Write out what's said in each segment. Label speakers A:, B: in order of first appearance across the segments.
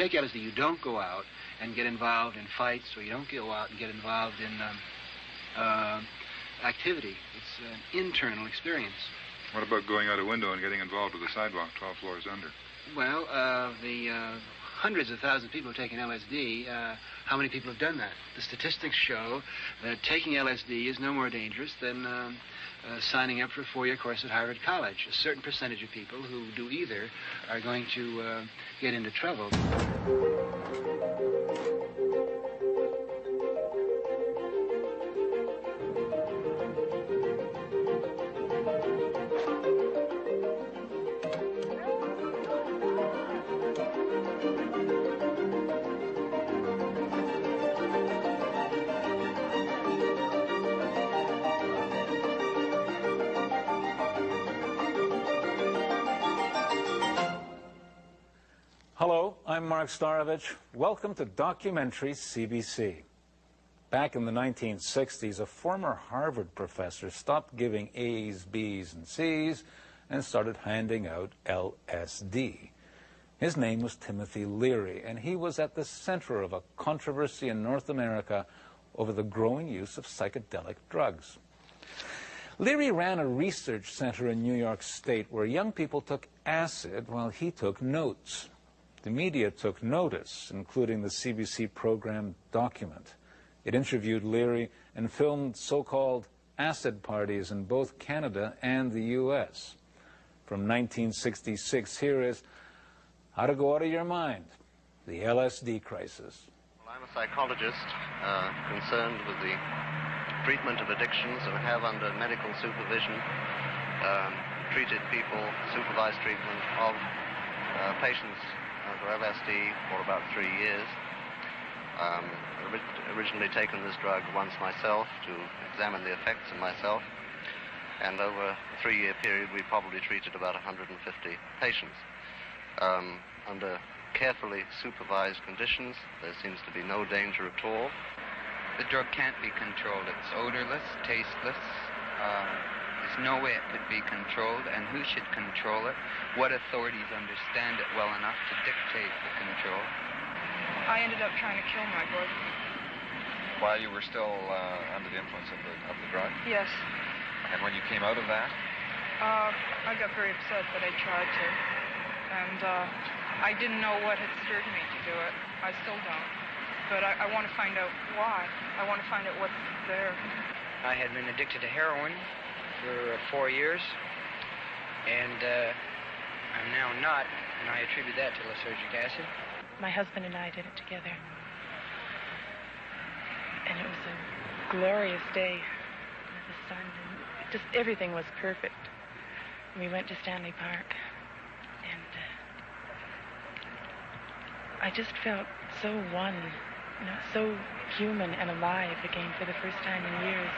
A: take LSD, you don't go out and get involved in fights, or you don't go out and get involved in activity. It's an internal experience.
B: What about going out a window and getting involved with the sidewalk 12 floors under?
A: Well, the hundreds of thousands of people have taken LSD. How many people have done that? The statistics show that taking LSD is no more dangerous than signing up for a 4-year course at Harvard College. A certain percentage of people who do either are going to get into trouble.
C: Hello, I'm Mark Starovich. Welcome to Documentary CBC. Back in the 1960s, a former Harvard professor stopped giving A's, B's, and C's and started handing out LSD. His name was Timothy Leary, and he was at the center of a controversy in North America over the growing use of psychedelic drugs. Leary ran a research center in New York State where young people took acid while he took notes. The media took notice, including the CBC program Document. It interviewed Leary and filmed so-called acid parties in both Canada and the U.S. From 1966, here is How to Go Out of Your Mind, the LSD Crisis.
D: Well, I'm a psychologist concerned with the treatment of addictions and have under medical supervision treated people, supervised treatment of patients for LSD for about 3 years. Originally taken this drug once myself to examine the effects in myself, and over a 3-year period we probably treated about 150 patients. Under carefully supervised conditions, there seems to be no danger at all.
E: The drug can't be controlled. It's odorless, tasteless. There's no way it could be controlled, and who should control it? What authorities understand it well enough to dictate the control?
F: I ended up trying to kill my boyfriend.
B: While you were still under the influence of the drug?
F: Yes.
B: And when you came out of that?
F: I got very upset, but I tried to. And I didn't know what had stirred me to do it. I still don't. But I want to find out why. I want to find out what's there.
G: I had been addicted to heroin for 4 years, and I'm now not, and I attribute that to lysergic acid.
H: My husband and I did it together, and it was a glorious day. The sun, and just everything was perfect. We went to Stanley Park, and I just felt so one, so human and alive again for the first time in years.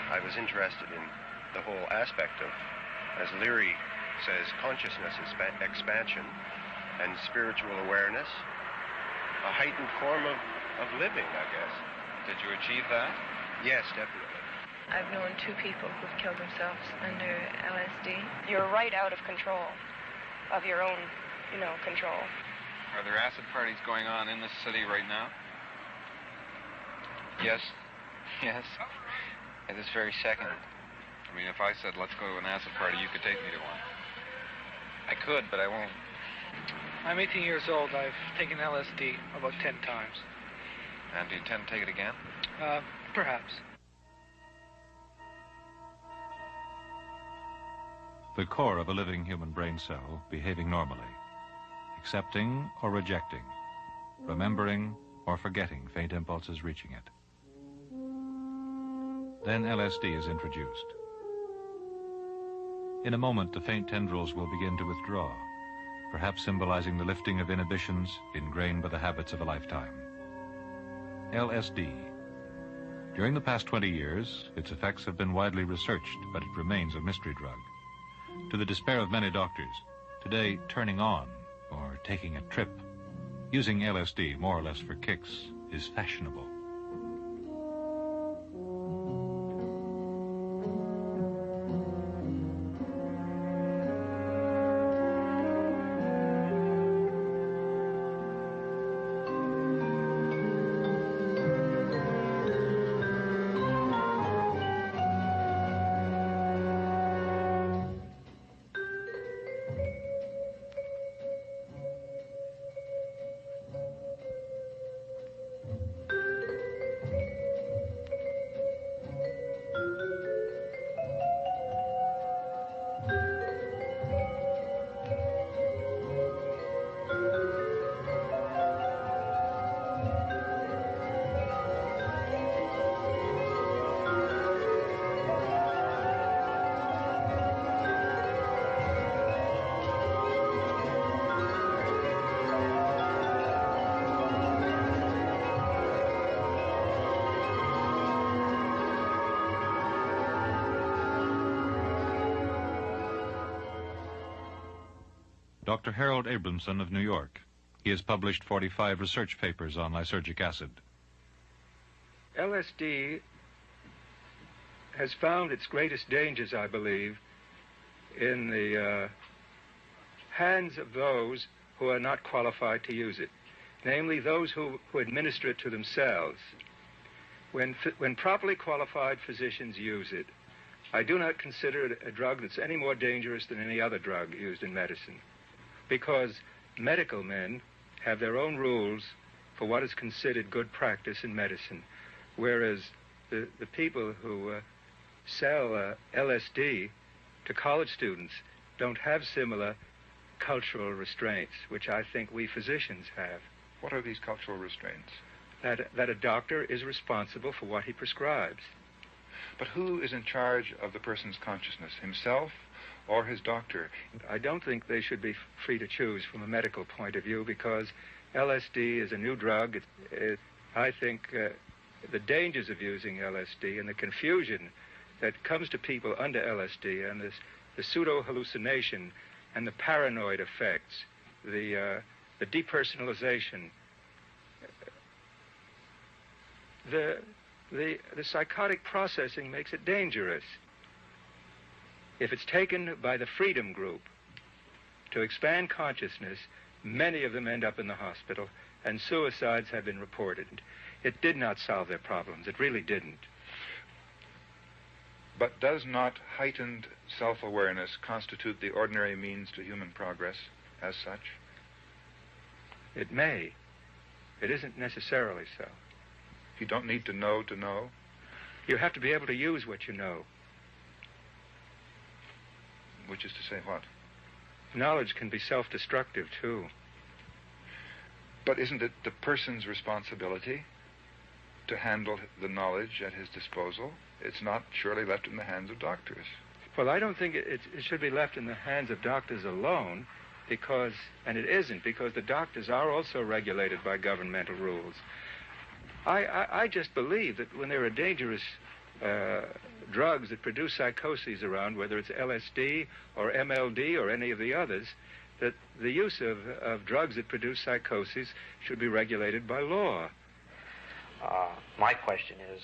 I: I was interested in the whole aspect of, as Leary says, consciousness expansion and spiritual awareness, a heightened form of living, I guess.
B: Did you achieve that?
I: Yes, definitely.
J: I've known 2 people who've killed themselves under LSD. You're right out of control of your own, control.
B: Are there acid parties going on in this city right now?
E: Yes. Yes. At this very second.
B: I mean, if I said, let's go to an acid party, you could take me to one.
E: I could, but I won't.
K: I'm 18 years old. I've taken LSD about 10 times.
B: And do you intend to take it again?
K: Perhaps.
L: The core of a living human brain cell behaving normally, accepting or rejecting, remembering or forgetting faint impulses reaching it. Then LSD is introduced. In a moment, the faint tendrils will begin to withdraw, perhaps symbolizing the lifting of inhibitions ingrained by the habits of a lifetime. LSD. During the past 20 years, its effects have been widely researched, but it remains a mystery drug. To the despair of many doctors, today turning on or taking a trip, using LSD more or less for kicks, is fashionable. Dr. Harold Abramson of New York. He has published 45 research papers on lysergic acid.
M: LSD has found its greatest dangers, I believe, in the hands of those who are not qualified to use it, namely those who administer it to themselves. When properly qualified physicians use it, I do not consider it a drug that's any more dangerous than any other drug used in medicine, because medical men have their own rules for what is considered good practice in medicine, whereas the people who sell LSD to college students don't have similar cultural restraints, which I think we physicians have.
N: What are these cultural restraints?
M: That a doctor is responsible for what he prescribes.
N: But who is in charge of the person's consciousness, himself or his doctor?
M: I don't think they should be free to choose from a medical point of view, because LSD is a new drug. I think the dangers of using LSD and the confusion that comes to people under LSD and the pseudo-hallucination and the paranoid effects, the depersonalization, the psychotic processing makes it dangerous. If it's taken by the Freedom Group to expand consciousness, many of them end up in the hospital, and suicides have been reported. It did not solve their problems. It really didn't.
N: But does not heightened self-awareness constitute the ordinary means to human progress as such?
M: It may. It isn't necessarily so.
N: You don't need to know to know?
M: You have to be able to use what you know.
N: Which is to say what?
M: Knowledge can be self-destructive, too.
N: But isn't it the person's responsibility to handle the knowledge at his disposal? It's not surely left in the hands of doctors.
M: Well, I don't think it should be left in the hands of doctors alone, because, and it isn't, because the doctors are also regulated by governmental rules. I just believe that when there are dangerous drugs that produce psychoses around, whether it's LSD or MLD or any of the others, that the use of drugs that produce psychoses should be regulated by law.
O: My question is,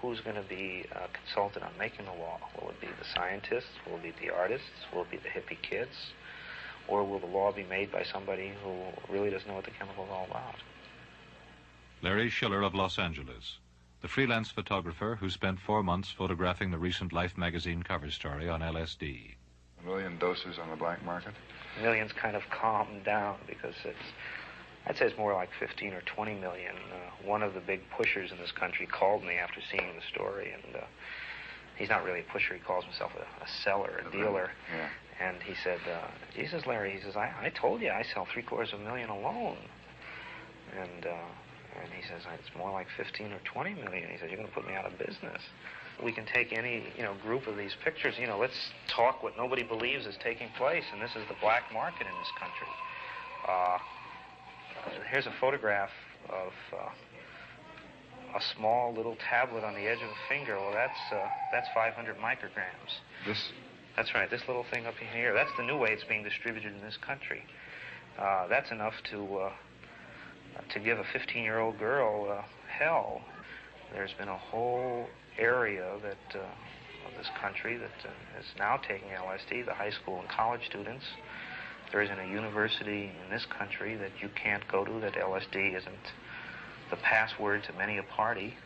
O: who's going to be consulted on making the law? Will it be the scientists? Will it be the artists? Will it be the hippie kids? Or will the law be made by somebody who really doesn't know what the chemical is all about?
L: Larry Schiller of Los Angeles, the freelance photographer who spent 4 months photographing the recent Life magazine cover story on LSD.
N: 1 million doses on the black market?
O: Millions kind of calmed down, because I'd say it's more like 15 or 20 million. One of the big pushers in this country called me after seeing the story, and he's not really a pusher. He calls himself a seller, a dealer.
N: Yeah.
O: And he said, Jesus, Larry, he says, I told you I sell 750,000 alone. And he says, it's more like 15 or 20 million. He says, you're going to put me out of business. We can take any, group of these pictures. Let's talk what nobody believes is taking place, and this is the black market in this country. Here's a photograph of a small little tablet on the edge of a finger. Well, that's 500 micrograms.
N: This?
O: That's right. This little thing up here. That's the new way it's being distributed in this country. That's enough to give a 15-year-old girl hell. There's been a whole area of this country that is now taking LSD, the high school and college students. There isn't a university in this country that you can't go to that LSD isn't the password to many a party.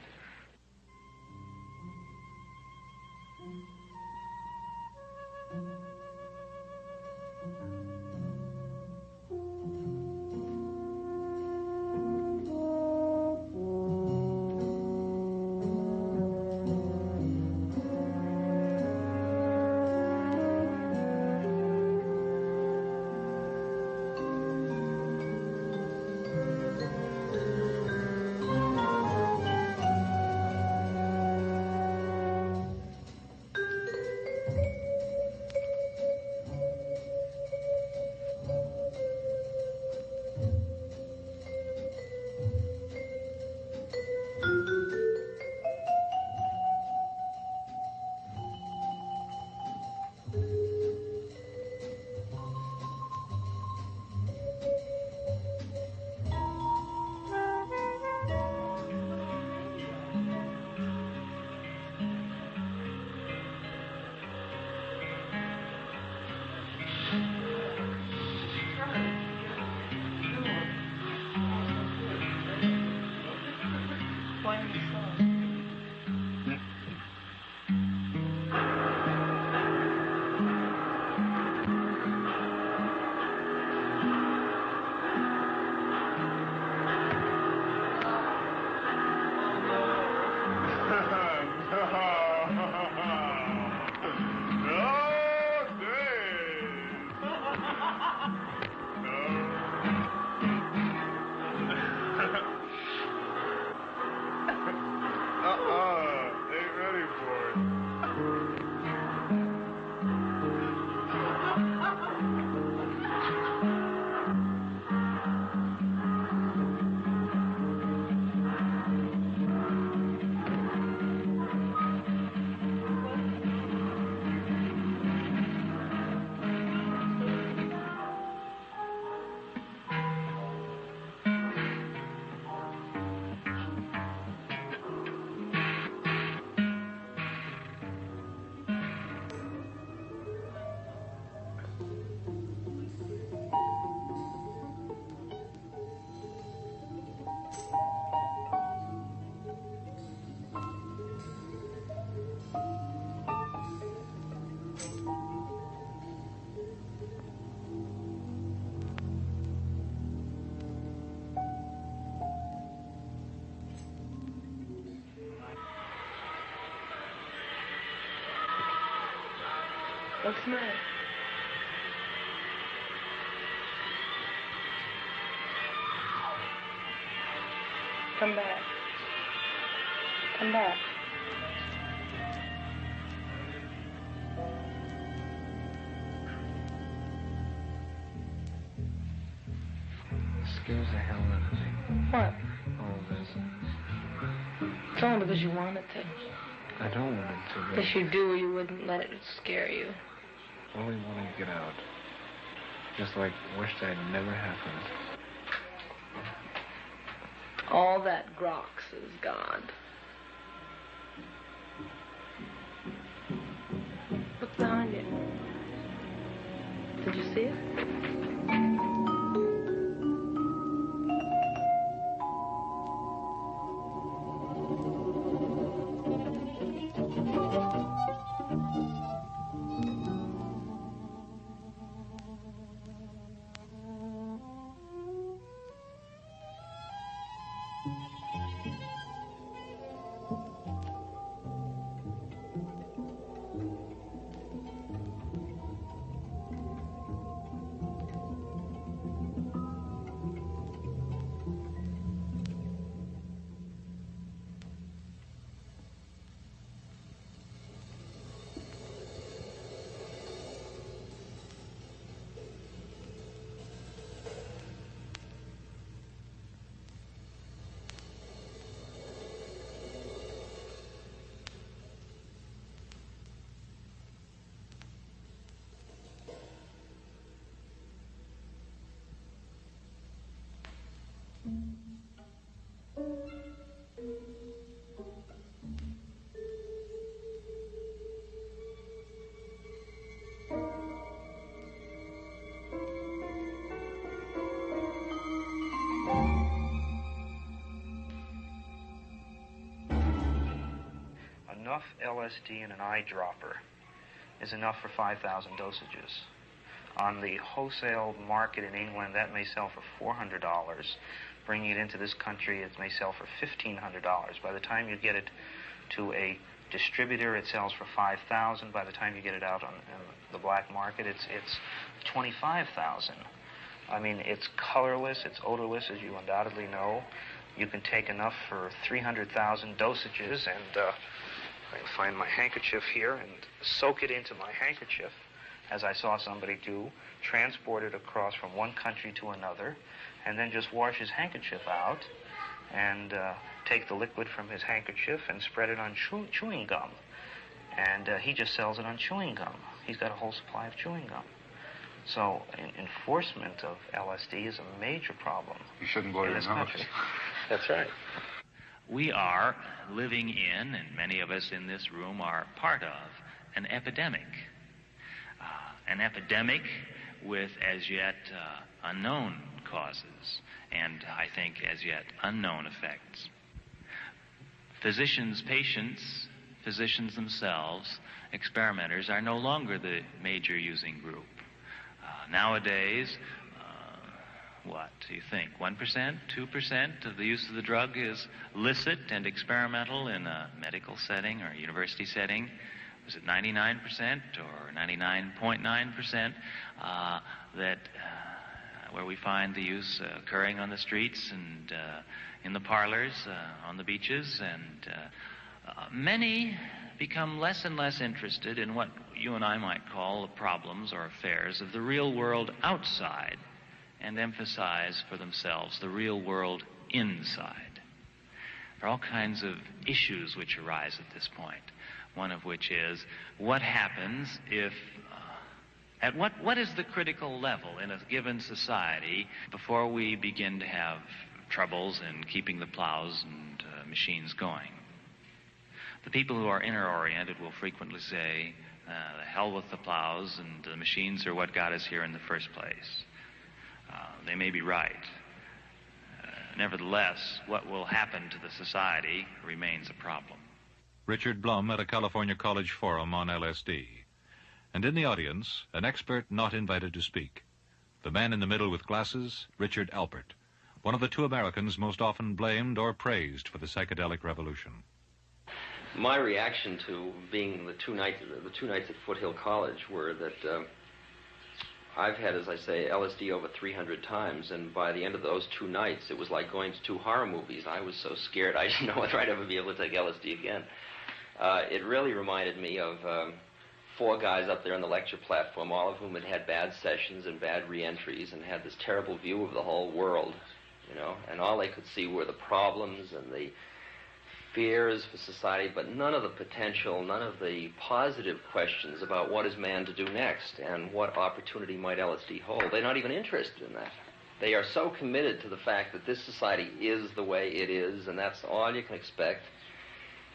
H: What's the matter? Come back. Come back.
A: Scares the hell out of me.
H: What?
A: All this.
H: It's only because you want it to.
A: I don't want it to.
H: But if you do, you wouldn't let it scare you.
A: Only want to get out. Just like wish that never happened.
H: All that grox is gone. Look behind you. Did you see it?
O: Enough LSD in an eyedropper is enough for 5,000 dosages. On the wholesale market in England, that may sell for $400. Bringing it into this country, it may sell for $1,500. By the time you get it to a distributor, it sells for $5,000. By the time you get it out on the black market, it's $25,000. I mean, it's colorless, it's odorless, as you undoubtedly know. You can take enough for 300,000 dosages, and I can find my handkerchief here and soak it into my handkerchief, as I saw somebody do, transport it across from one country to another, and then just wash his handkerchief out and take the liquid from his handkerchief and spread it on chewing gum. And he just sells it on chewing gum. He's got a whole supply of chewing gum. So enforcement of LSD is a major problem.
N: You shouldn't blow your nose.
O: Country. That's right.
P: We are living in, and many of us in this room are part of, an epidemic. An epidemic with as yet unknown causes, and I think as yet unknown effects. Physicians, patients, physicians themselves, experimenters are no longer the major using group. Nowadays, what do you think? 1%, 2% of the use of the drug is licit and experimental in a medical setting or a university setting. Was it 99% or 99.9% where we find the use occurring on the streets and in the parlors, on the beaches, and many become less and less interested in what you and I might call the problems or affairs of the real world outside, and emphasize for themselves the real world inside. There are all kinds of issues which arise at this point, one of which is what happens if, what is the critical level in a given society before we begin to have troubles in keeping the plows and machines going? The people who are inner-oriented will frequently say, the hell with the plows and the machines are what got us here in the first place. They may be right. Nevertheless, what will happen to the society remains a problem.
L: Richard Blum at a California college forum on LSD. And in the audience, an expert not invited to speak. The man in the middle with glasses, Richard Alpert, one of the two Americans most often blamed or praised for the psychedelic revolution.
Q: My reaction to being the two nights at Foothill College were that I've had, as I say, LSD over 300 times, and by the end of those 2 nights, it was like going to 2 horror movies. I was so scared I didn't know whether I'd ever be able to take LSD again. It really reminded me of 4 guys up there on the lecture platform, all of whom had had bad sessions and bad re-entries and had this terrible view of the whole world, you know, and all they could see were the problems and the fears for society, but none of the potential, none of the positive questions about what is man to do next and what opportunity might LSD hold. They're not even interested in that. They are so committed to the fact that this society is the way it is, and that's all you can expect.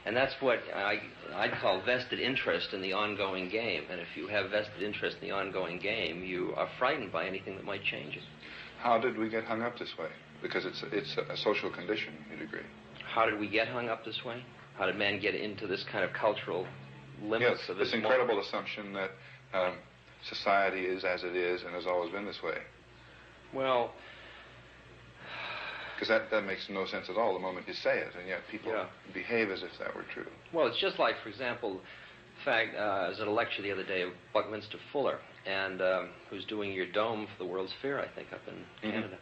Q: And that's what I'd call vested interest in the ongoing game. And if you have vested interest in the ongoing game, you are frightened by anything that might change it.
N: How did we get hung up this way? Because it's a social condition, you'd agree.
Q: How did we get hung up this way? How did man get into this kind of cultural limits
N: yes,
Q: of
N: this incredible assumption that society is as it is and has always been this way?
Q: Well,
N: because that makes no sense at all the moment you say it, and yet people behave as if that were true.
Q: Well, it's just like, for example, the fact, I was at a lecture the other day of Buckminster Fuller, and who's doing your dome for the World's Fair, I think, up in Canada.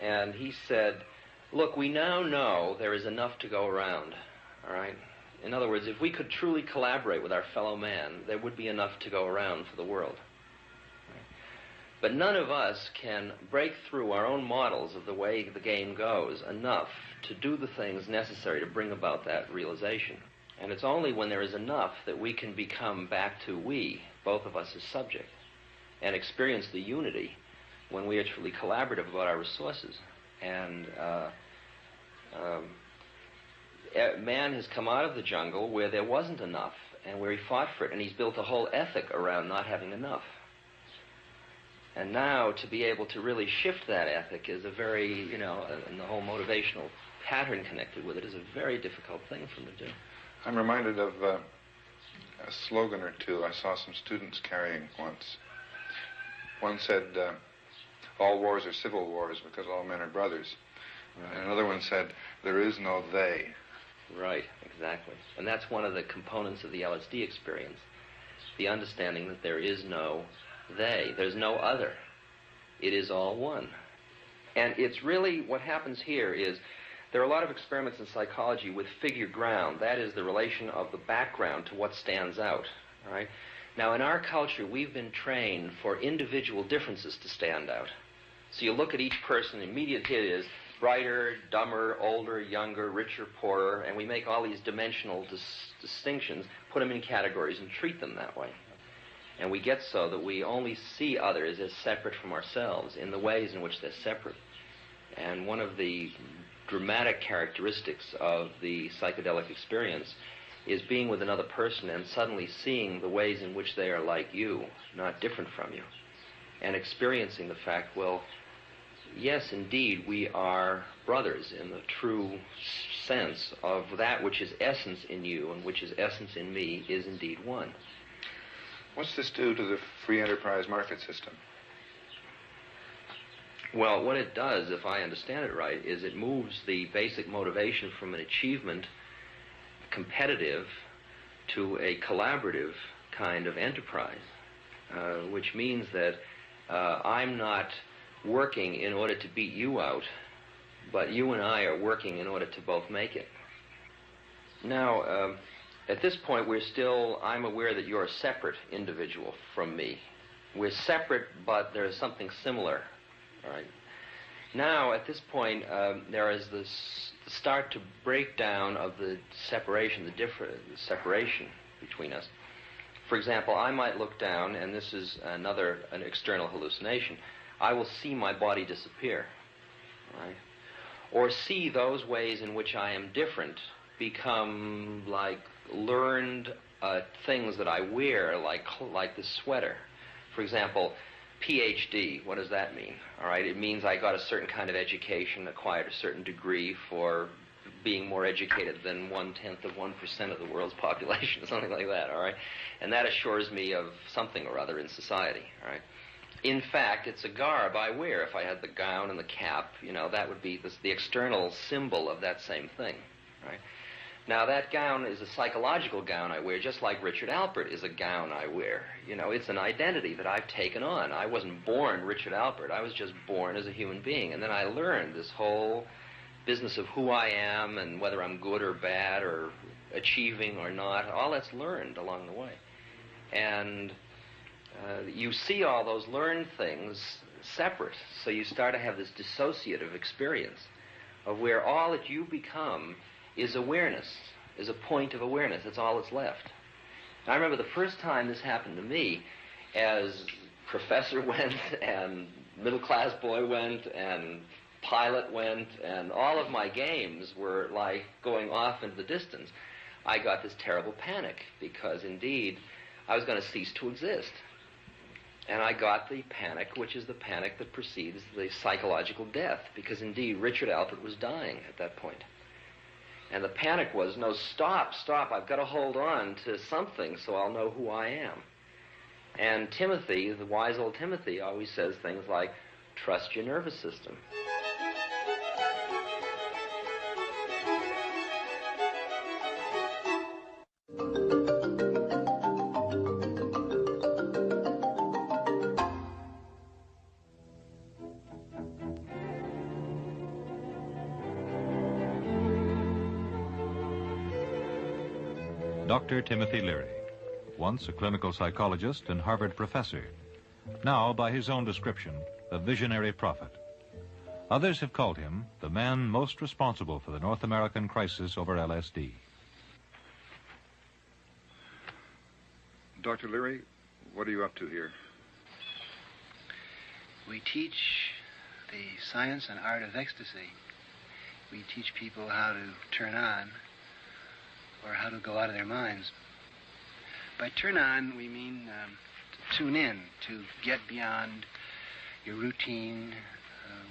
Q: And he said, look, we now know there is enough to go around, all right? In other words, if we could truly collaborate with our fellow man, there would be enough to go around for the world. But none of us can break through our own models of the way the game goes enough to do the things necessary to bring about that realization. And it's only when there is enough that we can become back to we, both of us as subject, and experience the unity when we are truly collaborative about our resources. And man has come out of the jungle where there wasn't enough and where he fought for it, and he's built a whole ethic around not having enough. And now to be able to really shift that ethic is a very, you know, and the whole motivational pattern connected with it is a very difficult thing for him to do.
N: I'm reminded of a slogan or two I saw some students carrying once. One said, all wars are civil wars because all men are brothers. Right. And another one said, there is no they.
Q: Right, exactly. And that's one of the components of the LSD experience, the understanding that there is no they. There's no other. It is all one. And it's really, what happens here is, there are a lot of experiments in psychology with figure ground. That is the relation of the background to what stands out, right? Now, in our culture, we've been trained for individual differences to stand out. So you look at each person, immediate hit is brighter, dumber, older, younger, richer, poorer, and we make all these dimensional distinctions, put them in categories, and treat them that way. And we get so that we only see others as separate from ourselves in the ways in which they're separate. And one of the dramatic characteristics of the psychedelic experience is being with another person and suddenly seeing the ways in which they are like you, not different from you, and experiencing the fact, well, yes, indeed, we are brothers in the true sense of that which is essence in you and which is essence in me is indeed one.
N: What's this do to the free enterprise market system?
Q: Well, what it does, if I understand it right, is it moves the basic motivation from an achievement, competitive, to a collaborative kind of enterprise, which means that I'm not working in order to beat you out, but you and I are working in order to both make it. Now, at this point, I'm aware that you're a separate individual from me. We're separate, but there is something similar. All right. Now, at this point, there is this start to break down of the separation, the separation between us. For example, I might look down, and this is an external hallucination. I will see my body disappear, right? Or see those ways in which I am different become like learned things that I wear, like this sweater. For example, PhD, what does that mean? All right, it means I got a certain kind of education, acquired a certain degree for being more educated than 1/10 of 1% of the world's population, something like that, all right? And that assures me of something or other in society, all right? In fact, it's a garb I wear. If I had the gown and the cap, you know, that would be the external symbol of that same thing, right? Now, that gown is a psychological gown I wear, just like Richard Alpert is a gown I wear. You know, it's an identity that I've taken on. I wasn't born Richard Alpert. I was just born as a human being. And then I learned this whole business of who I am and whether I'm good or bad or achieving or not. All that's learned along the way. And you see all those learned things separate. So you start to have this dissociative experience of where all that you become is awareness, is a point of awareness. That's all that's left. And I remember the first time this happened to me, as professor went, and middle-class boy went, and pilot went, and all of my games were like going off into the distance. I got this terrible panic, because indeed, I was going to cease to exist. And I got the panic, which is the panic that precedes the psychological death, because indeed, Richard Alpert was dying at that point. And the panic was, no, stop, I've got to hold on to something so I'll know who I am. And Timothy, the wise old Timothy, always says things like, trust your nervous system.
L: Dr. Timothy Leary, once a clinical psychologist and Harvard professor, now, by his own description, a visionary prophet. Others have called him the man most responsible for the North American crisis over LSD.
N: Dr. Leary, what are you up to here?
A: We teach the science and art of ecstasy. We teach people how to turn on or how to go out of their minds. By turn on, we mean to tune in, to get beyond your routine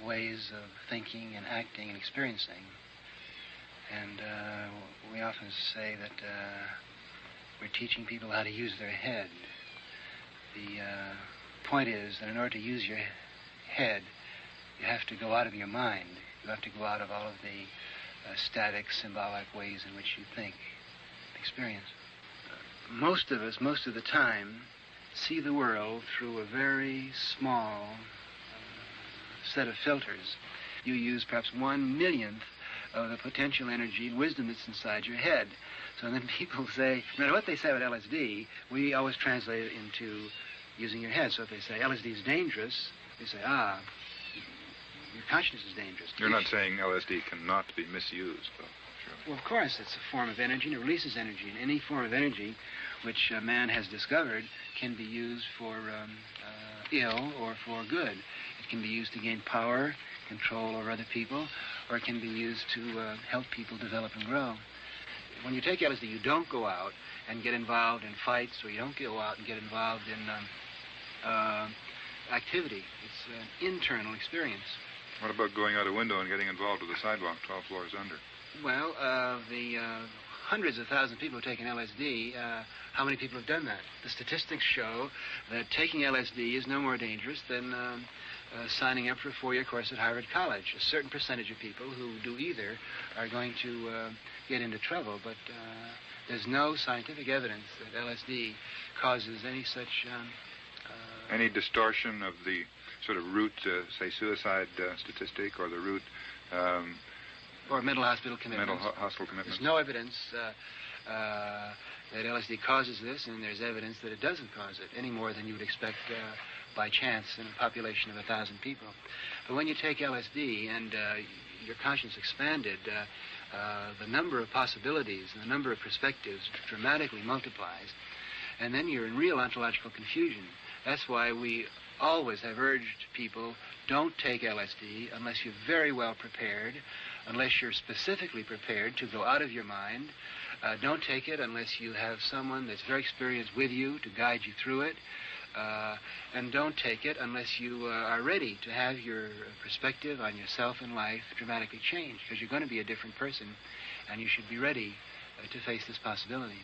A: ways of thinking and acting and experiencing. And we often say that we're teaching people how to use their head. The point is that in order to use your head, you have to go out of your mind. You have to go out of all of the static, symbolic ways in which you think, experience. Most of us, most of the time, see the world through a very small set of filters. You use perhaps 1/1,000,000th of the potential energy and wisdom that's inside your head. So then people say, no matter what they say about LSD, we always translate it into using your head. So if they say LSD is dangerous, they say, your consciousness is dangerous.
N: You're not saying LSD cannot be misused, though.
A: Well, of course, it's a form of energy, and it releases energy. And any form of energy which man has discovered can be used for ill or for good. It can be used to gain power, control over other people, or it can be used to help people develop and grow. When you take LSD, you don't go out and get involved in fights, or you don't go out and get involved in activity. It's an internal experience.
N: What about going out a window and getting involved with the sidewalk 12 floors under?
A: Well, the hundreds of thousands of people who have taken LSD, how many people have done that? The statistics show that taking LSD is no more dangerous than signing up for a 4-year course at Harvard College. A certain percentage of people who do either are going to get into trouble, but there's no scientific evidence that LSD causes any such...
N: any distortion of the sort of root, say, suicide statistic, or the root...
A: or mental hospital commitments.
N: Mental hospital commitments.
A: There's no evidence that LSD causes this, and there's evidence that it doesn't cause it, any more than you would expect by chance in a population of 1,000 people. But when you take LSD and your conscience expanded, the number of possibilities and the number of perspectives dramatically multiplies, and then you're in real ontological confusion. That's why we always have urged people, don't take LSD unless you're very well prepared, unless you're specifically prepared to go out of your mind. Don't take it unless you have someone that's very experienced with you to guide you through it. And don't take it unless you are ready to have your perspective on yourself and life dramatically changed, because you're going to be a different person, and you should be ready to face this possibility.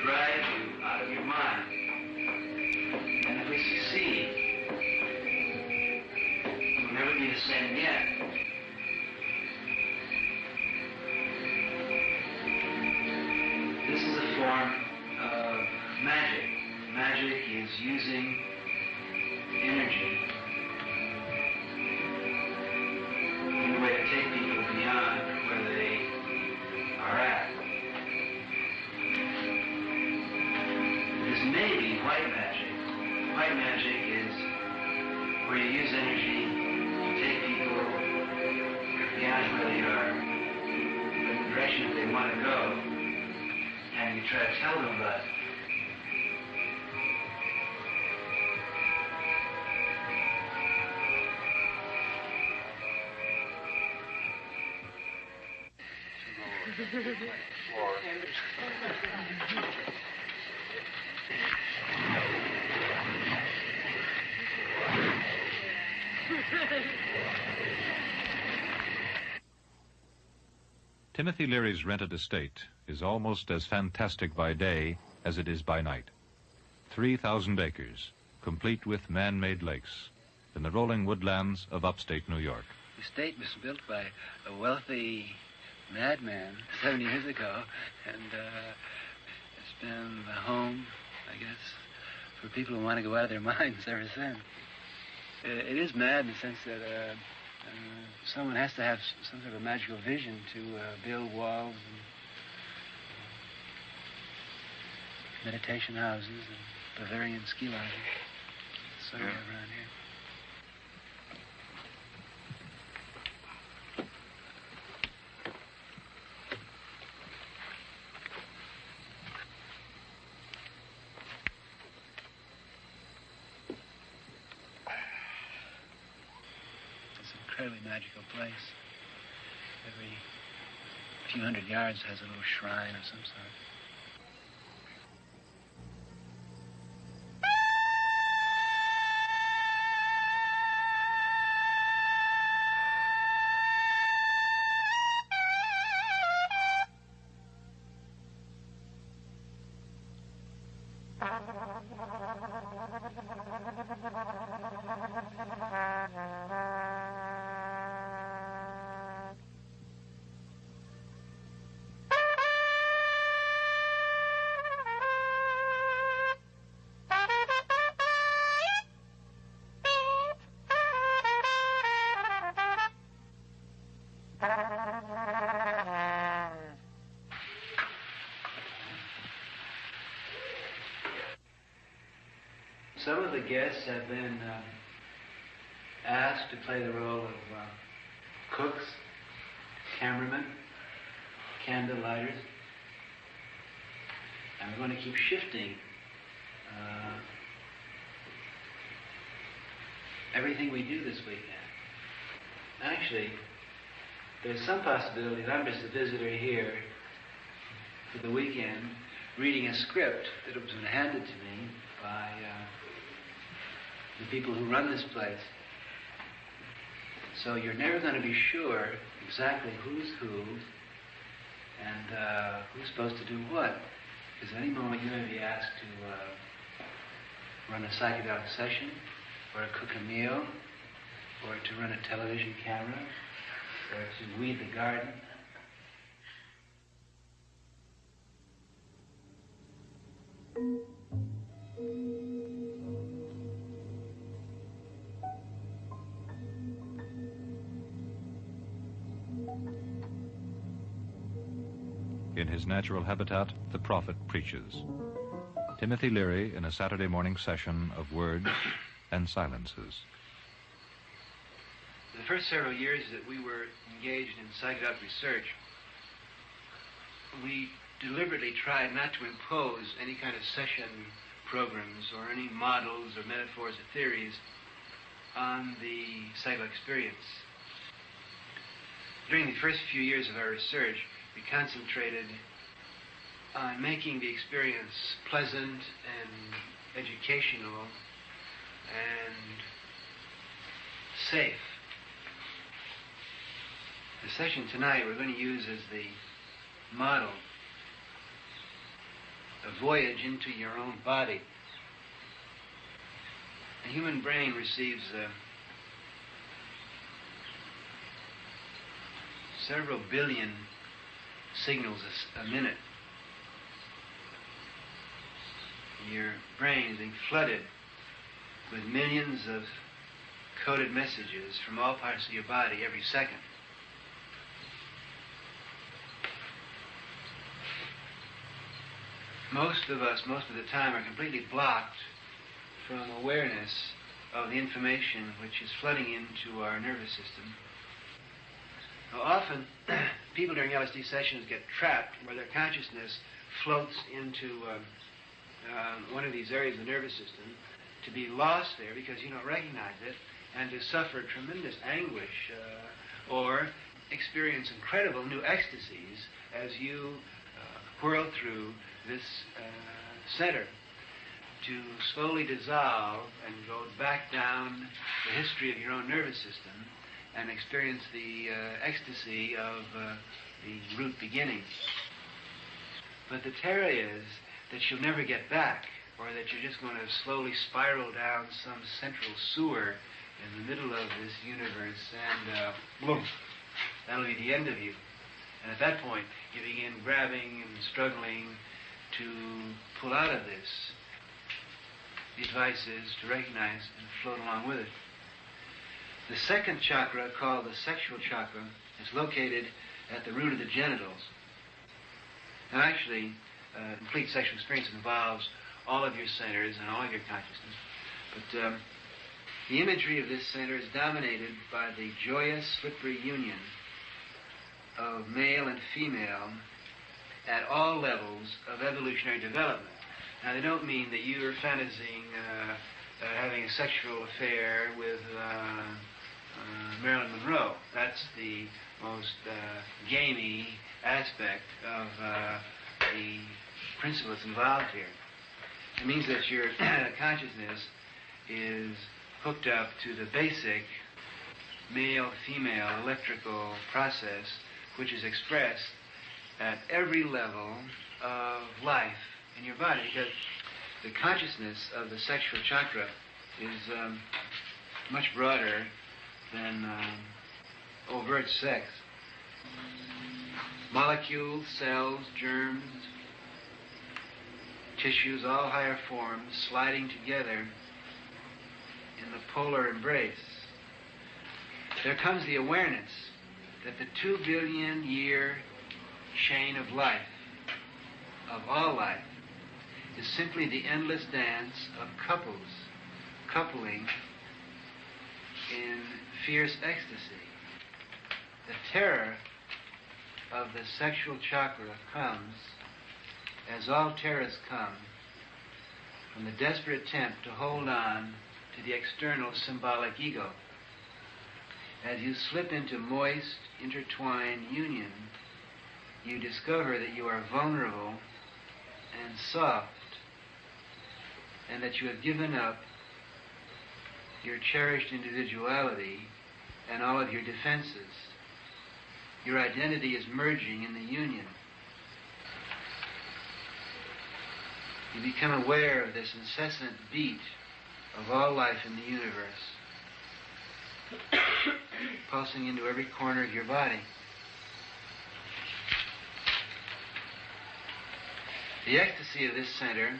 A: drive you out of your mind. And if we succeed, you'll never be the same again. This is a form of magic. Magic is using energy in a way to take people beyond where they are at. This may be white magic. White magic is where you use energy to take people beyond where they are, in the direction that they want to go, and you try to tell them about it.
L: Timothy Leary's rented estate is almost as fantastic by day as it is by night. 3,000 acres, complete with man-made lakes, in the rolling woodlands of upstate New York.
A: The estate was built by a wealthy madman 70 years ago, and it's been the home, I guess, for people who want to go out of their minds ever since. It is mad in the sense that someone has to have some sort of magical vision to build walls and meditation houses and Bavarian ski lodges. So around here. Incredibly magical place. Every few hundred yards has a little shrine of some sort. Some of the guests have been asked to play the role of cooks, cameramen, candle lighters, and we're going to keep shifting everything we do this weekend. Actually, there's some possibility that I'm just a visitor here for the weekend, reading a script that was handed to me by the people who run this place. So you're never going to be sure exactly who's who and who's supposed to do what. Because at any moment you may be asked to run a psychedelic session, or to cook a meal, or to run a television camera, or to weed the garden.
L: In his natural habitat, the prophet preaches. Timothy Leary in a Saturday morning session of words and silences.
A: The first several years that we were engaged in psychedelic research, we deliberately tried not to impose any kind of session programs or any models or metaphors or theories on the psychedelic experience. During the first few years of our research, we concentrated on making the experience pleasant and educational and safe. The session tonight we're going to use as the model a voyage into your own body. The human brain receives several billion signals a minute. Your brain is being flooded with millions of coded messages from all parts of your body every second. Most of us, most of the time, are completely blocked from awareness of the information which is flooding into our nervous system. Now, often, people during LSD sessions get trapped where their consciousness floats into one of these areas of the nervous system, to be lost there because you don't recognize it, and to suffer tremendous anguish or experience incredible new ecstasies as you whirl through this center, to slowly dissolve and go back down the history of your own nervous system and experience the ecstasy of the root beginning. But the terror is that you'll never get back, or that you're just going to slowly spiral down some central sewer in the middle of this universe, and boom, that'll be the end of you. And at that point, you begin grabbing and struggling to pull out of this. The advice is to recognize and float along with it. The second chakra, called the sexual chakra, is located at the root of the genitals. Now actually, complete sexual experience involves all of your centers and all of your consciousness. But the imagery of this center is dominated by the joyous, slippery union of male and female at all levels of evolutionary development. Now, they don't mean that you're fantasizing having a sexual affair with Marilyn Monroe. That's the most gamey aspect of the principles involved here. It means that your consciousness is hooked up to the basic male-female electrical process, which is expressed at every level of life in your body, because the consciousness of the sexual chakra is much broader than overt sex. Molecules, cells, germs, tissues, all higher forms, sliding together in the polar embrace. There comes the awareness that the 2 billion year chain of life, of all life, is simply the endless dance of couples, coupling in fierce ecstasy. The terror of the sexual chakra comes, as all terrors come, from the desperate attempt to hold on to the external symbolic ego. As you slip into moist, intertwined union, you discover that you are vulnerable and soft, and that you have given up your cherished individuality and all of your defenses. Your identity is merging in the union. You become aware of this incessant beat of all life in the universe, pulsing into every corner of your body. The ecstasy of this center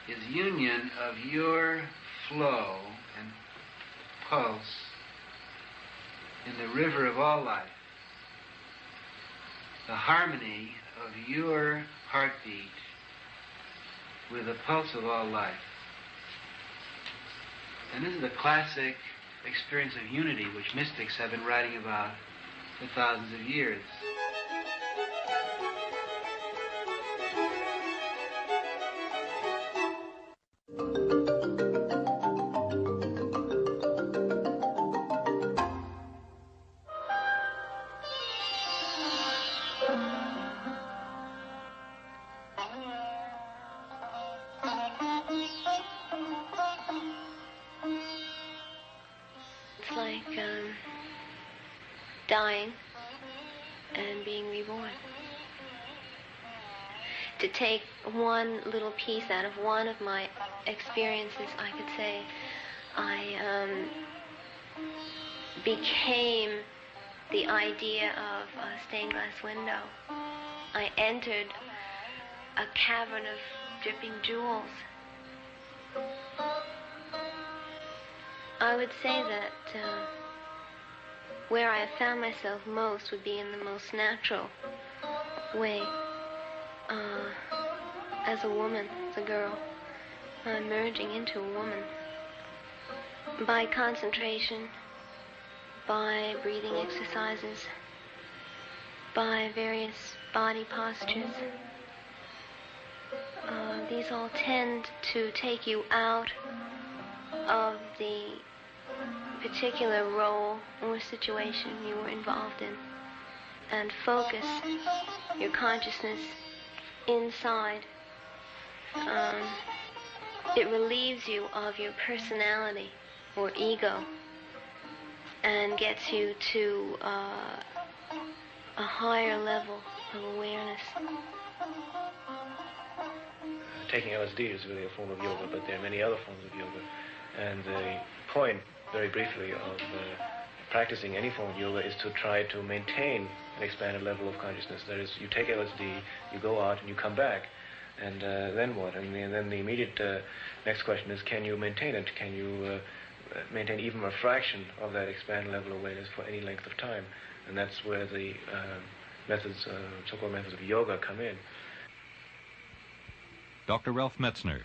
A: is union of your flow and pulse in the river of all life, the harmony of your heartbeat with the pulse of all life. And this is the classic experience of unity which mystics have been writing about for thousands of years.
J: It's like dying and being reborn.
R: to take one little piece out of one of my experiences, I could say I became the idea of a stained glass window. I entered a cavern of dripping jewels. I would say that where I have found myself most would be in the most natural way. As a woman, as a girl, I'm merging into a woman. By concentration, by breathing exercises, by various body postures. These all tend to take you out of the particular role or situation you were involved in and focus your consciousness inside. It relieves you of your personality or ego and gets you to a higher level of awareness.
O: Taking LSD is really a form of yoga, but there are many other forms of yoga. And the point, very briefly, of practicing any form of yoga is to try to maintain an expanded level of consciousness. That is, you take LSD, you go out, and you come back. And then what? And then the immediate next question is, can you maintain it? Can you maintain even a fraction of that expanded level of awareness for any length of time? And that's where the methods, so-called methods of yoga come in.
L: Dr. Ralph Meltzner,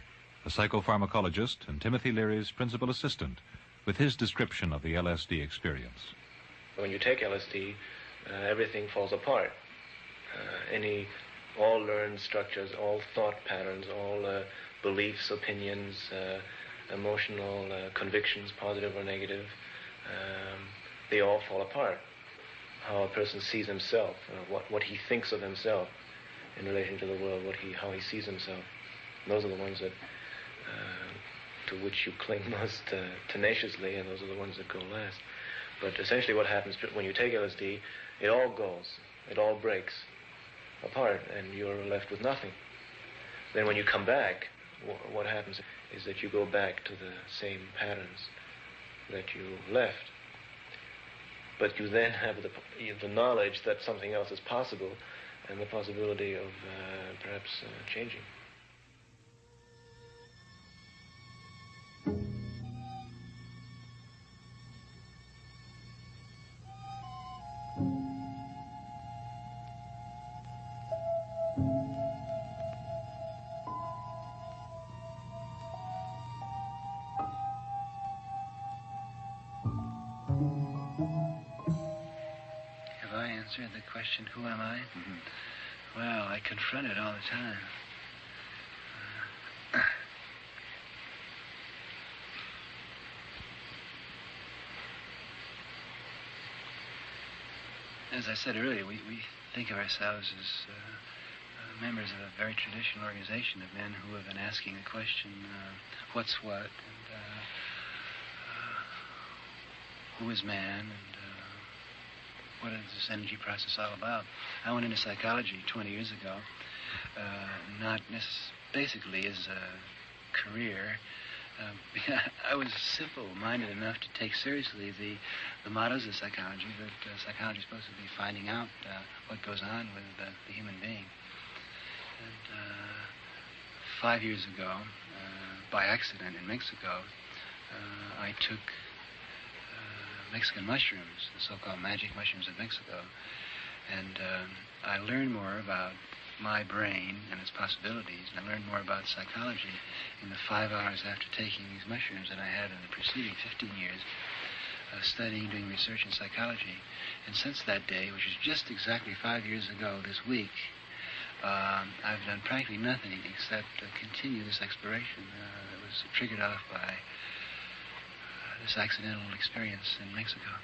L: a psychopharmacologist and Timothy Leary's principal assistant, with his description of the LSD experience.
O: When you take LSD, everything falls apart. All learned structures, all thought patterns, all beliefs, opinions, emotional convictions, positive or negative, they all fall apart. How a person sees himself, what he thinks of himself in relation to the world, how he sees himself. Those are the ones that to which you cling most tenaciously, and those are the ones that go last. But essentially what happens when you take LSD, it all goes, it all breaks apart, and you're left with nothing. Then when you come back, what happens is that you go back to the same patterns that you left. But you then have the knowledge that something else is possible, and the possibility of perhaps changing.
A: Have I answered the question, who am I? Mm-hmm. Well, I confront it all the time. As I said earlier, we think of ourselves as members of a very traditional organization of men who have been asking the question, what's what, and who is man, and what is this energy process all about? I went into psychology 20 years ago, basically as a career. I was simple-minded enough to take seriously the mottos of psychology, that psychology is supposed to be finding out what goes on with the human being. And 5 years ago, by accident in Mexico, I took Mexican mushrooms, the so-called magic mushrooms of Mexico, and I learned more about my brain and its possibilities, and I learned more about psychology in the 5 hours after taking these mushrooms than I had in the preceding 15 years studying, doing research in psychology. And since that day, which is just exactly 5 years ago this week, I've done practically nothing except continue this exploration that was triggered off by this accidental experience in Mexico.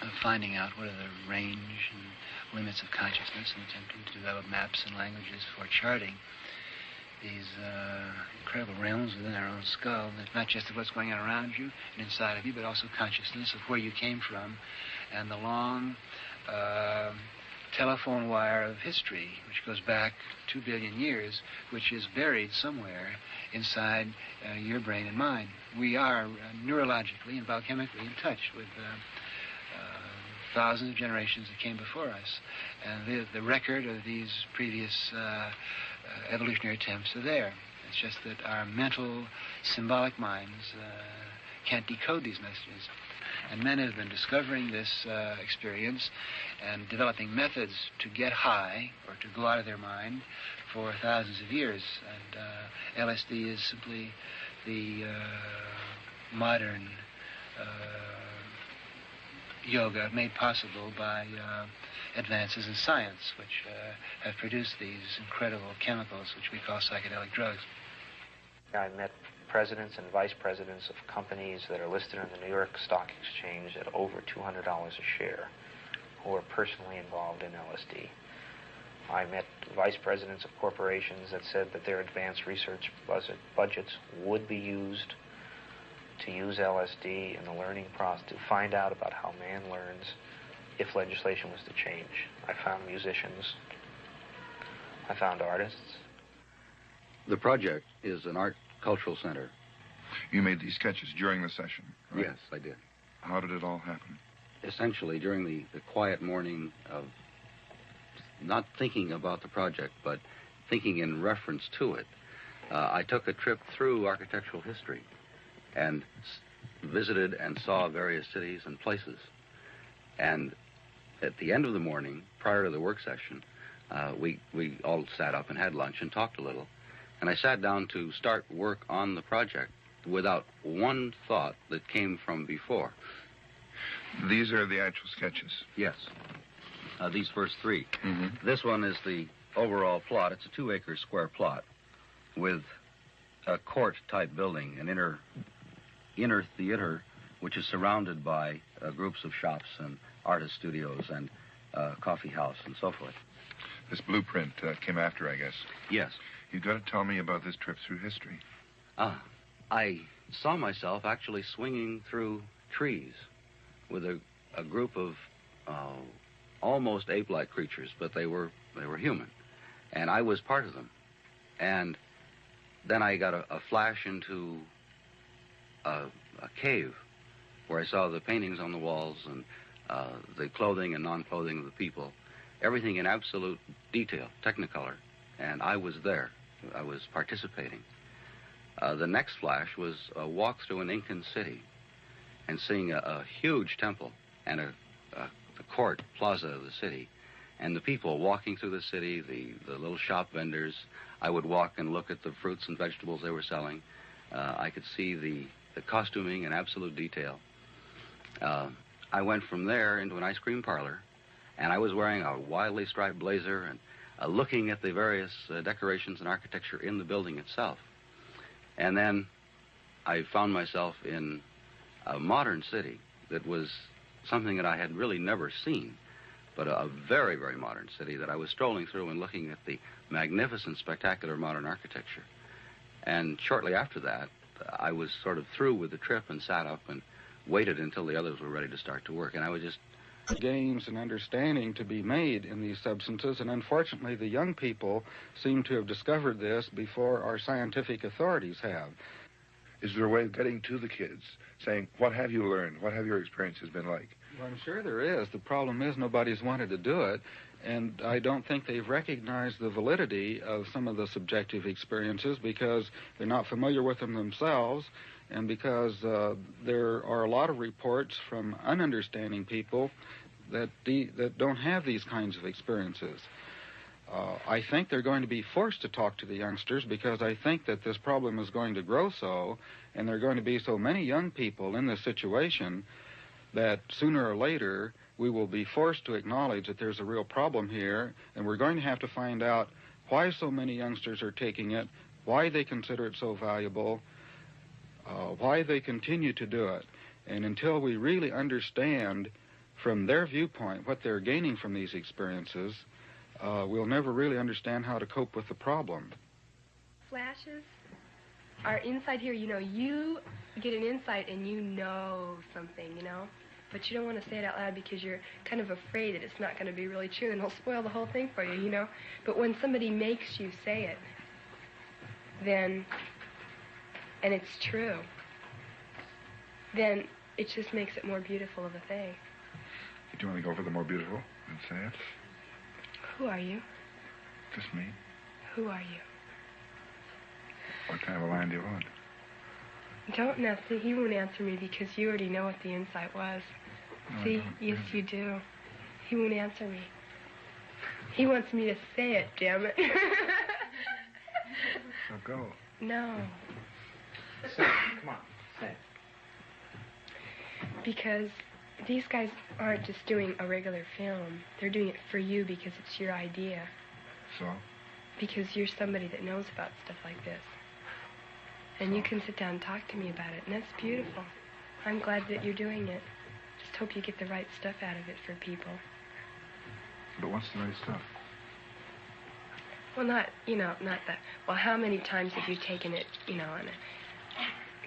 A: Of finding out what are the range and limits of consciousness and attempting to develop maps and languages for charting these incredible realms within our own skull. It's not just of what's going on around you and inside of you, but also consciousness of where you came from and the long telephone wire of history, which goes back 2 billion years, which is buried somewhere inside your brain and mine. We are neurologically and biochemically in touch with thousands of generations that came before us. And the record of these previous evolutionary attempts are there. It's just that our mental, symbolic minds can't decode these messages. And men have been discovering this experience and developing methods to get high or to go out of their mind for thousands of years. And LSD is simply the modern yoga made possible by advances in science, which have produced these incredible chemicals, which we call psychedelic drugs.
O: I met presidents and vice presidents of companies that are listed on the New York Stock Exchange at over $200 a share who are personally involved in LSD. I met vice presidents of corporations that said that their advanced research budgets would be used to use LSD in the learning process to find out about how man learns if legislation was to change. I found musicians. I found artists.
S: The project is an art cultural center.
N: You made these sketches during the session, right?
S: Yes, I did.
N: How did it all happen?
S: Essentially, during the quiet morning of not thinking about the project, but thinking in reference to it, I took a trip through architectural history and visited and saw various cities and places. And at the end of the morning, prior to the work session, we all sat up and had lunch and talked a little. And I sat down to start work on the project without one thought that came from before.
N: These are the actual sketches?
S: Yes. These first three.
N: Mm-hmm.
S: This one is the overall plot. It's a 2-acre square plot with a court-type building, an inner theater, which is surrounded by groups of shops and artist studios and coffee house and so forth.
N: This blueprint came after, I guess.
S: Yes.
N: You've got to tell me about this trip through history.
S: I saw myself actually swinging through trees with a group of almost ape-like creatures, but they were human, and I was part of them. And then I got a flash into a cave where I saw the paintings on the walls and the clothing and non-clothing of the people, everything in absolute detail, technicolor, and I was there. I was participating. The next flash was a walk through an Incan city and seeing a huge temple and the court plaza of the city, and the people walking through the city, the little shop vendors. I would walk and look at the fruits and vegetables they were selling. I could see the costuming in absolute detail. I went from there into an ice cream parlor, and I was wearing a wildly striped blazer and looking at the various decorations and architecture in the building itself. And then I found myself in a modern city that was something that I had really never seen, but a very, very modern city that I was strolling through and looking at the magnificent, spectacular modern architecture. And shortly after that, I was sort of through with the trip and sat up and waited until the others were ready to start to work. And I was just...
T: gains and understanding to be made in these substances, and unfortunately the young people seem to have discovered this before our scientific authorities have.
N: Is there a way of getting to the kids, saying, what have you learned? What have your experiences been like?
T: Well, I'm sure there is. The problem is nobody's wanted to do it, and I don't think they've recognized the validity of some of the subjective experiences because they're not familiar with them themselves, and because there are a lot of reports from ununderstanding people that don't have these kinds of experiences. I think they're going to be forced to talk to the youngsters because I think that this problem is going to grow so, and there are going to be so many young people in this situation that sooner or later we will be forced to acknowledge that there's a real problem here, and we're going to have to find out why so many youngsters are taking it, why they consider it so valuable, why they continue to do it. And until we really understand from their viewpoint what they're gaining from these experiences, we'll never really understand how to cope with the problem.
U: Flashes are inside here, you know, you get an insight and you know something, you know.
J: but you don't want to say it out loud because you're kind of afraid that it's not going to be really true and it'll spoil the whole thing for you, you know. But when somebody makes you say it, then, and it's true, then it just makes it more beautiful of a thing.
N: Do you want to go for the more beautiful and say it?
J: Who are you?
N: Just me.
J: Who are you?
N: What kind of a line do you want?
J: Don't answer. He won't answer me because you already know what the insight was.
N: No,
J: See? Yes, you do. He won't answer me. He wants me to say it, damn it.
N: So go.
J: No.
O: Say it. Come on. Say it.
J: Because these guys aren't just doing a regular film. They're doing it for you because it's your idea.
N: So?
J: Because you're somebody that knows about stuff like this. And you can sit down and talk to me about it, and that's beautiful. I'm glad that you're doing it. Just hope you get the right stuff out of it for people.
N: But what's the right stuff?
J: Well, not that. Well, how many times have you taken it, on a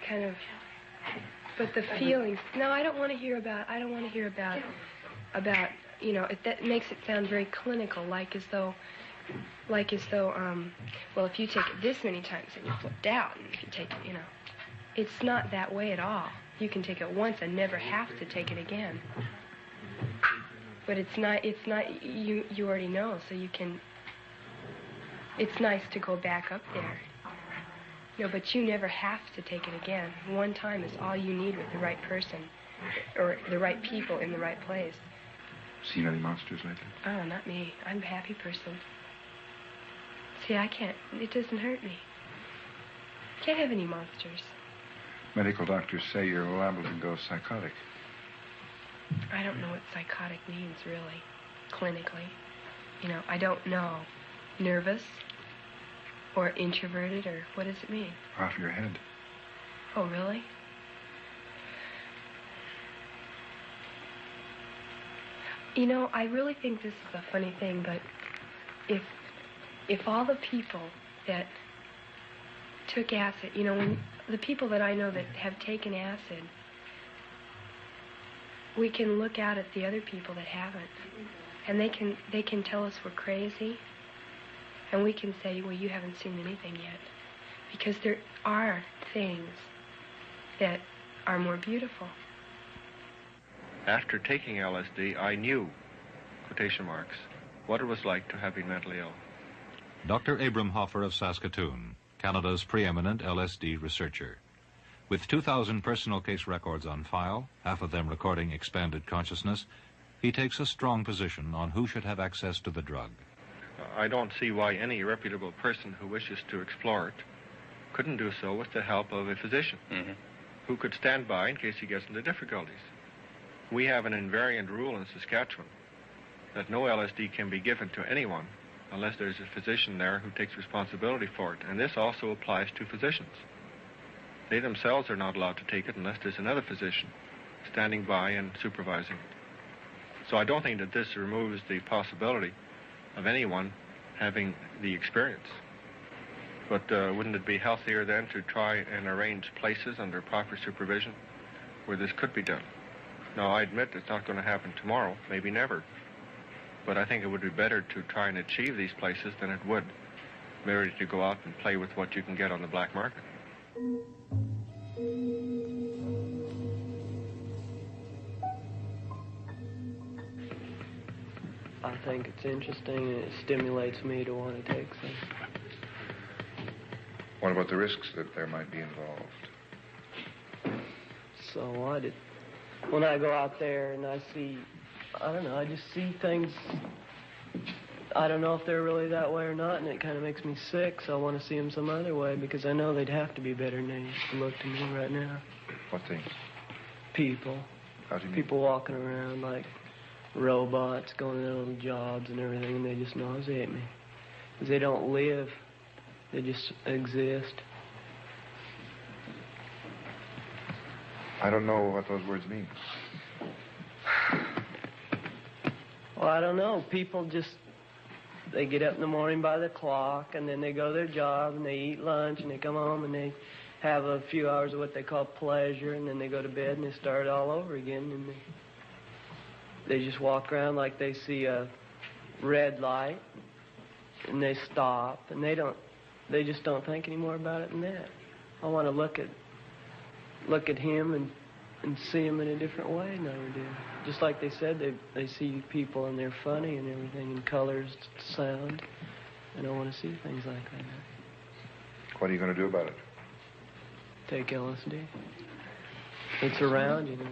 J: kind of... But the feelings... No, I don't want to hear about, that makes it sound very clinical, like as though, well, if you take it this many times, then you're flipped out, and if you take it, it's not that way at all. You can take it once and never have to take it again. But it's not, you already know, so you can, it's nice to go back up there. No, but you never have to take it again. One time is all you need with the right person, or the right people in the right place.
N: Seen any monsters lately?
J: Oh, not me. I'm a happy person. See, I can't, it doesn't hurt me. Can't have any monsters.
N: Medical doctors say you're liable to go psychotic.
J: I don't know what psychotic means, really, clinically. I don't know. Nervous? Or introverted, or what does it mean?
N: Off your head.
J: Oh, really? I really think this is a funny thing, but if all the people that took acid, when the people that I know that have taken acid, we can look out at the other people that haven't, and they can tell us we're crazy, and we can say, well, you haven't seen anything yet, because there are things that are more beautiful.
I: After taking LSD, I knew, quotation marks, what it was like to have been mentally ill.
L: Dr. Abram Hoffer of Saskatoon, Canada's preeminent LSD researcher. With 2,000 personal case records on file, half of them recording expanded consciousness, he takes a strong position on who should have access to the drug.
I: I don't see why any reputable person who wishes to explore it couldn't do so with the help of a physician who could stand by in case he gets into difficulties. We have an invariant rule in Saskatchewan that no LSD can be given to anyone unless there's a physician there who takes responsibility for it, and this also applies to physicians. They themselves are not allowed to take it unless there's another physician standing by and supervising it. So I don't think that this removes the possibility of anyone having the experience. But wouldn't it be healthier then to try and arrange places under proper supervision where this could be done? Now, I admit it's not going to happen tomorrow, maybe never. But I think it would be better to try and achieve these places than it would merely to go out and play with what you can get on the black market.
C: I think it's interesting, and it stimulates me to want to take some.
N: What about the risks that there might be involved?
C: So when I go out there and I see, I just see things, I don't know if they're really that way or not, and it kind of makes me sick, so I want to see them some other way, because I know they'd have to be better than they used to look to me right now.
N: What things?
C: People.
N: How do you mean?
C: People walking around like robots, going to their little jobs and everything, and they just nauseate me. Because they don't live, they just exist.
N: I don't know what those words mean.
C: Well, I don't know. People just, they get up in the morning by the clock, and then they go to their job, and they eat lunch, and they come home, and they have a few hours of what they call pleasure, and then they go to bed, and they start all over again, and they just walk around like they see a red light, and they stop, and they just don't think any more about it than that. I want to look at him and see him in a different way than I would do. Just like they said, they see people and they're funny and everything, and colors, sound, and I want to see things like that.
N: What are you going to do about it?
C: Take LSD. It's around, you know.